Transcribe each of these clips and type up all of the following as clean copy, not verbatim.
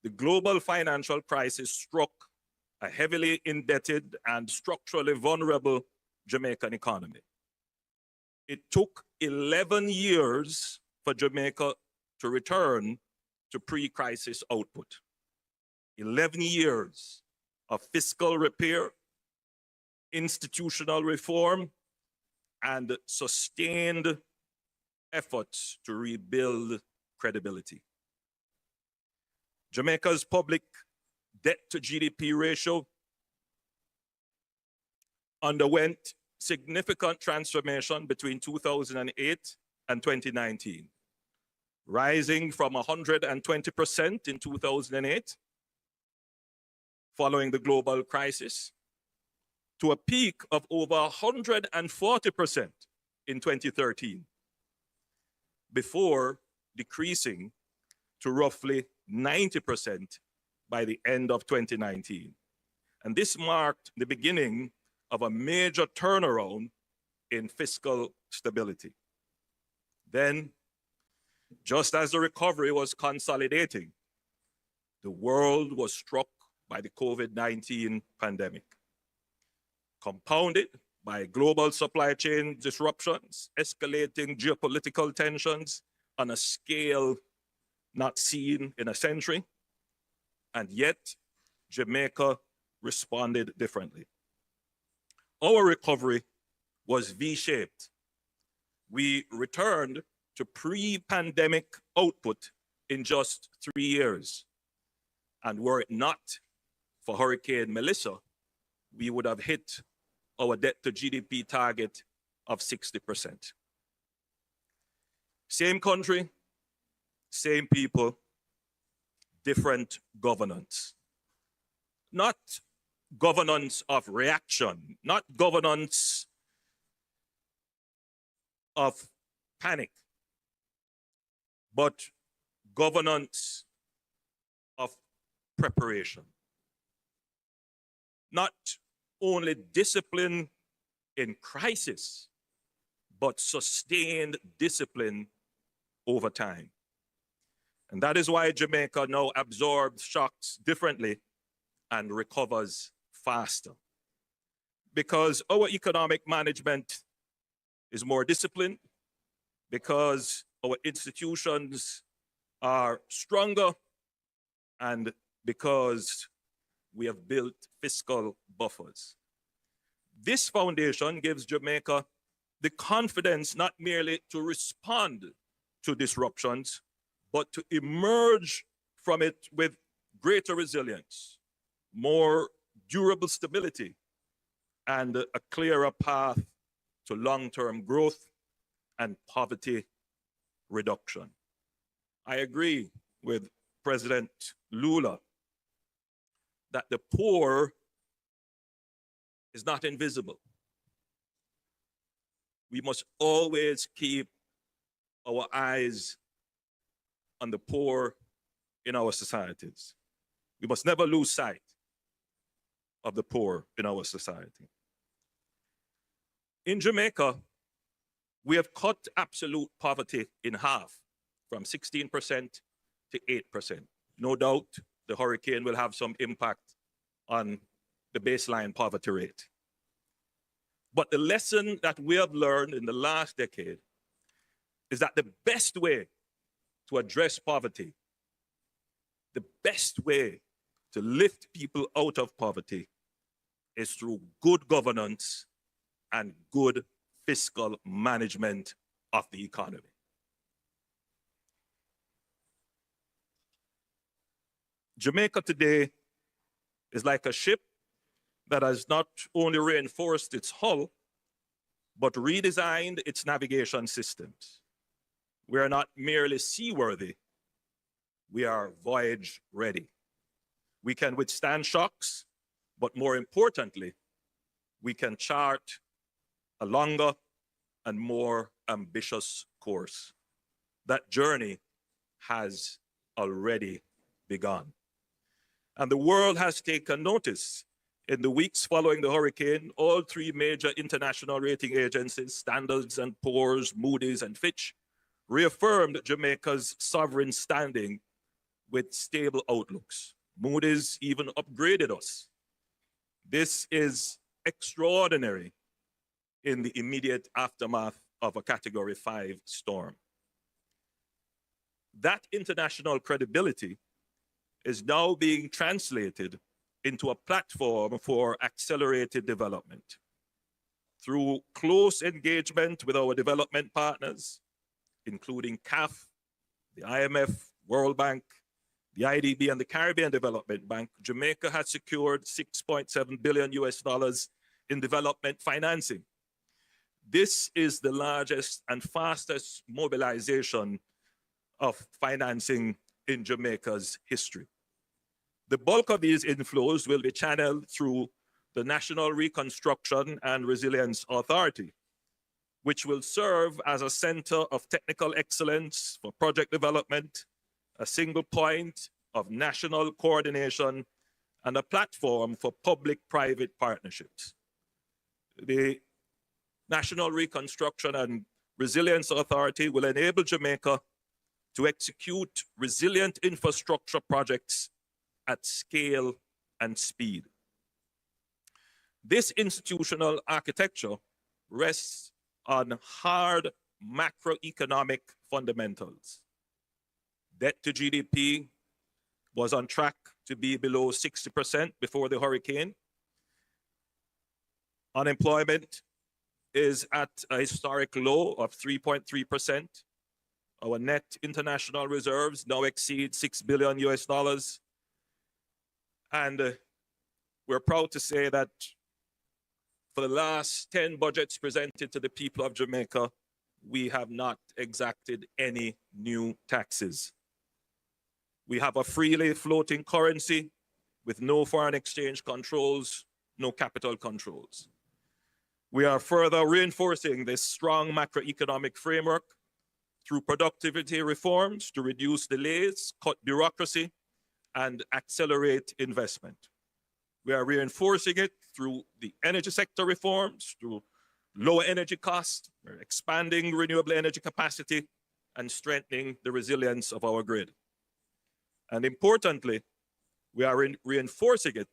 the global financial crisis struck a heavily indebted and structurally vulnerable Jamaican economy. It took 11 years for Jamaica to return to pre-crisis output. 11 years of fiscal repair, institutional reform, and sustained efforts to rebuild credibility. Jamaica's public debt to GDP ratio underwent significant transformation between 2008 and 2019, rising from 120% in 2008, following the global crisis, to a peak of over 140% in 2013, before decreasing to roughly 90% by the end of 2019. And this marked the beginning of a major turnaround in fiscal stability. Then, just as the recovery was consolidating, the world was struck by the COVID-19 pandemic, compounded by global supply chain disruptions, escalating geopolitical tensions on a scale not seen in a century. And yet, Jamaica responded differently. Our recovery was V-shaped. We returned to pre-pandemic output in just 3 years. And were it not for Hurricane Melissa, we would have hit our debt to GDP target of 60%. Same country, same people, different governance. Not governance of reaction, not governance of panic, but governance of preparation. Not only discipline in crisis, but sustained discipline over time. And that is why Jamaica now absorbs shocks differently and recovers faster. Because our economic management is more disciplined, because our institutions are stronger, and because we have built fiscal buffers. This foundation gives Jamaica the confidence not merely to respond to disruptions, but to emerge from it with greater resilience, more durable stability, and a clearer path to long-term growth and poverty reduction. I agree with President Lula that the poor is not invisible. We must always keep our eyes on the poor in our societies. We must never lose sight of the poor in our society. In Jamaica, we have cut absolute poverty in half, from 16% to 8%. No doubt the hurricane will have some impact on the baseline poverty rate. But the lesson that we have learned in the last decade is that the best way to address poverty, the best way to lift people out of poverty, is through good governance and good fiscal management of the economy. Jamaica today is like a ship that has not only reinforced its hull, but redesigned its navigation systems. We are not merely seaworthy, we are voyage ready. We can withstand shocks, but more importantly, we can chart a longer and more ambitious course. That journey has already begun. And the world has taken notice. In the weeks following the hurricane, all three major international rating agencies, Standard & Poor's, Moody's, and Fitch, reaffirmed Jamaica's sovereign standing with stable outlooks. Moody's even upgraded us. This is extraordinary in the immediate aftermath of a Category 5 storm. That international credibility is now being translated into a platform for accelerated development. Through close engagement with our development partners, including CAF, the IMF, World Bank, the IDB, and the Caribbean Development Bank, Jamaica has secured $6.7 billion in development financing. This is the largest and fastest mobilization of financing in Jamaica's history. The bulk of these inflows will be channeled through the National Reconstruction and Resilience Authority, which will serve as a center of technical excellence for project development, a single point of national coordination, and a platform for public-private partnerships. The National Reconstruction and Resilience Authority will enable Jamaica to execute resilient infrastructure projects at scale and speed. This institutional architecture rests on hard macroeconomic fundamentals. Debt to GDP was on track to be below 60% before the hurricane. Unemployment is at a historic low of 3.3%. Our net international reserves now exceed $6 billion. And we're proud to say that for the last 10 budgets presented to the people of Jamaica, we have not exacted any new taxes. We have a freely floating currency with no foreign exchange controls, no capital controls. We are further reinforcing this strong macroeconomic framework through productivity reforms to reduce delays, cut bureaucracy, and accelerate investment. We are reinforcing it through the energy sector reforms, through lower energy costs, we're expanding renewable energy capacity, and strengthening the resilience of our grid. And importantly, we are reinforcing it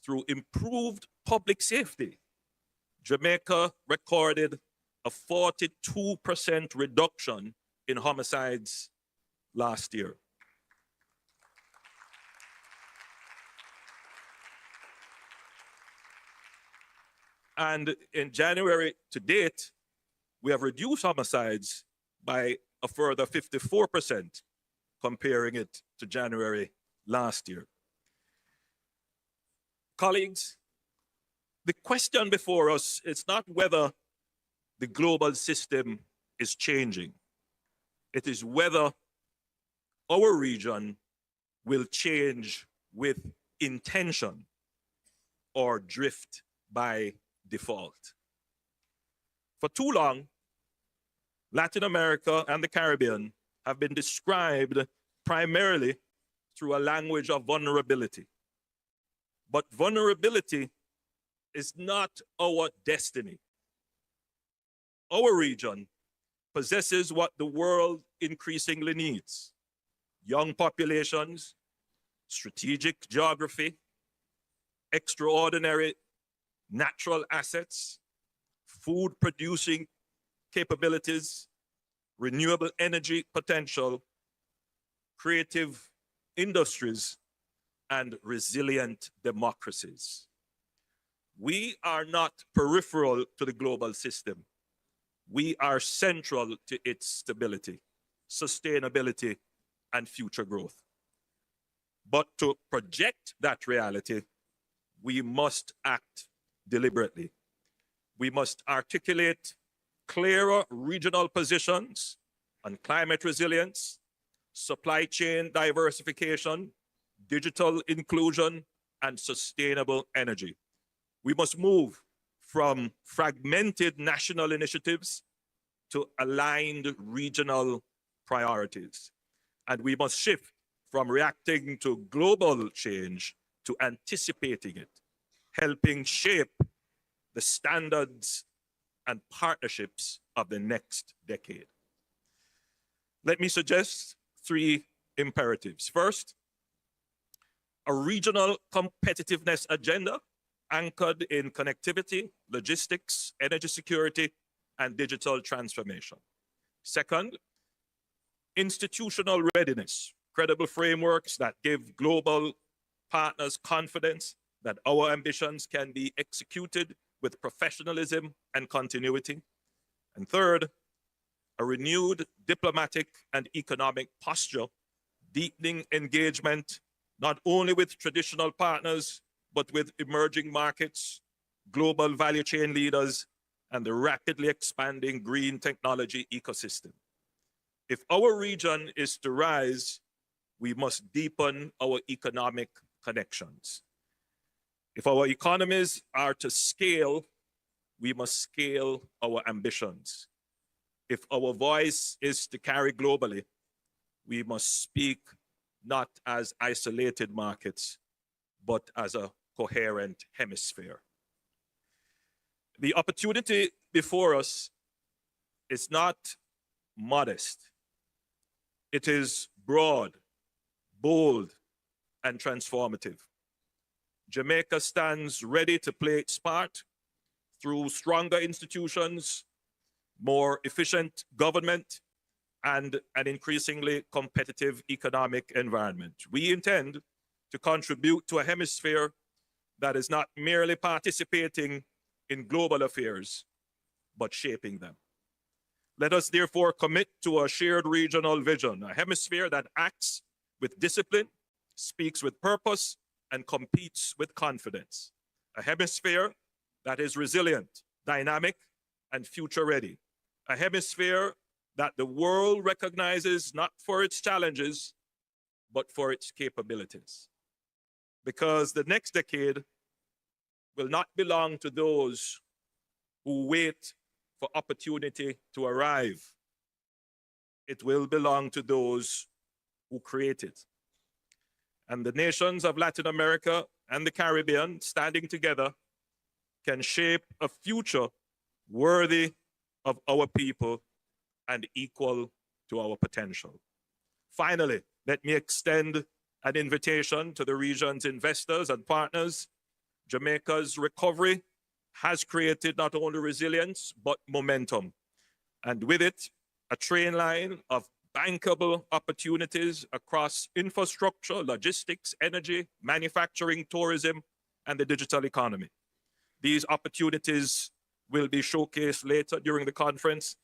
through improved public safety. Jamaica recorded a 42% reduction in homicides last year. And in January to date, we have reduced homicides by a further 54%, comparing it to January last year. Colleagues, the question before us is not whether the global system is changing. It is whether our region will change with intention or drift by default. For too long, Latin America and the Caribbean have been described primarily through a language of vulnerability. But vulnerability is not our destiny. Our region possesses what the world increasingly needs: young populations, strategic geography, extraordinary natural assets, food producing capabilities, renewable energy potential, creative industries, and resilient democracies. We are not peripheral to the global system. We are central to its stability, sustainability, and future growth. But to project that reality, we must act deliberately. We must articulate clearer regional positions on climate resilience, supply chain diversification, digital inclusion, and sustainable energy. We must move from fragmented national initiatives to aligned regional priorities. And we must shift from reacting to global change to anticipating it, helping shape the standards and partnerships of the next decade. Let me suggest three imperatives. First, a regional competitiveness agenda anchored in connectivity, logistics, energy security, and digital transformation. Second, institutional readiness, credible frameworks that give global partners confidence that our ambitions can be executed with professionalism and continuity. And third, a renewed diplomatic and economic posture, deepening engagement not only with traditional partners, but with emerging markets, global value chain leaders, and the rapidly expanding green technology ecosystem. If our region is to rise, we must deepen our economic connections. If our economies are to scale, we must scale our ambitions. If our voice is to carry globally, we must speak not as isolated markets, but as a coherent hemisphere. The opportunity before us is not modest. It is broad, bold, and transformative. Jamaica stands ready to play its part through stronger institutions, more efficient government, and an increasingly competitive economic environment. We intend to contribute to a hemisphere that is not merely participating in global affairs, but shaping them. Let us therefore commit to a shared regional vision, a hemisphere that acts with discipline, speaks with purpose, and competes with confidence. A hemisphere that is resilient, dynamic, and future-ready. A hemisphere that the world recognizes not for its challenges, but for its capabilities. Because the next decade will not belong to those who wait for opportunity to arrive. It will belong to those who create it. And the nations of Latin America and the Caribbean, standing together, can shape a future worthy of our people and equal to our potential. Finally, let me extend an invitation to the region's investors and partners. Jamaica's recovery has created not only resilience, but momentum. And with it, a train line of bankable opportunities across infrastructure, logistics, energy, manufacturing, tourism, and the digital economy. These opportunities will be showcased later during the conference,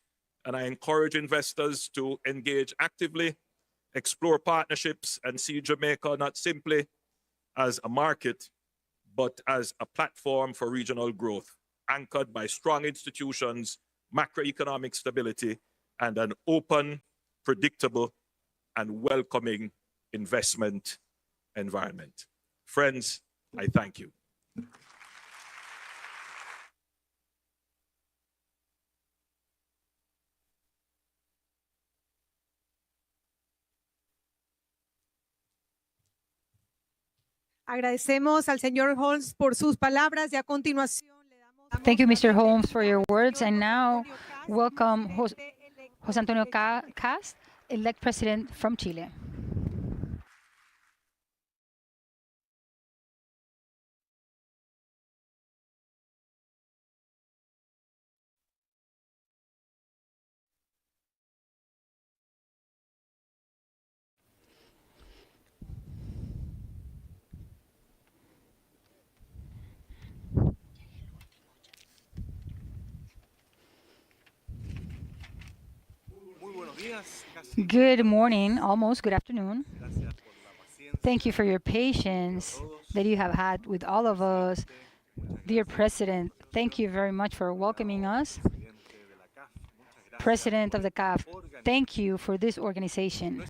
and I encourage investors to engage actively, explore partnerships, and see Jamaica not simply as a market, but as a platform for regional growth, anchored by strong institutions, macroeconomic stability, and an open, predictable, and welcoming investment environment. Friends, I thank you. Agradecemos al señor Holmes por sus palabras y a continuación le damos. Thank you, Mr. Holmes, for your words. And now, welcome Jose Antonio Cast, elect president from Chile. Good morning, almost good afternoon. Thank you for your patience that you have had with all of us. Dear President, thank you very much for welcoming us. President of the CAF, thank you for this organization.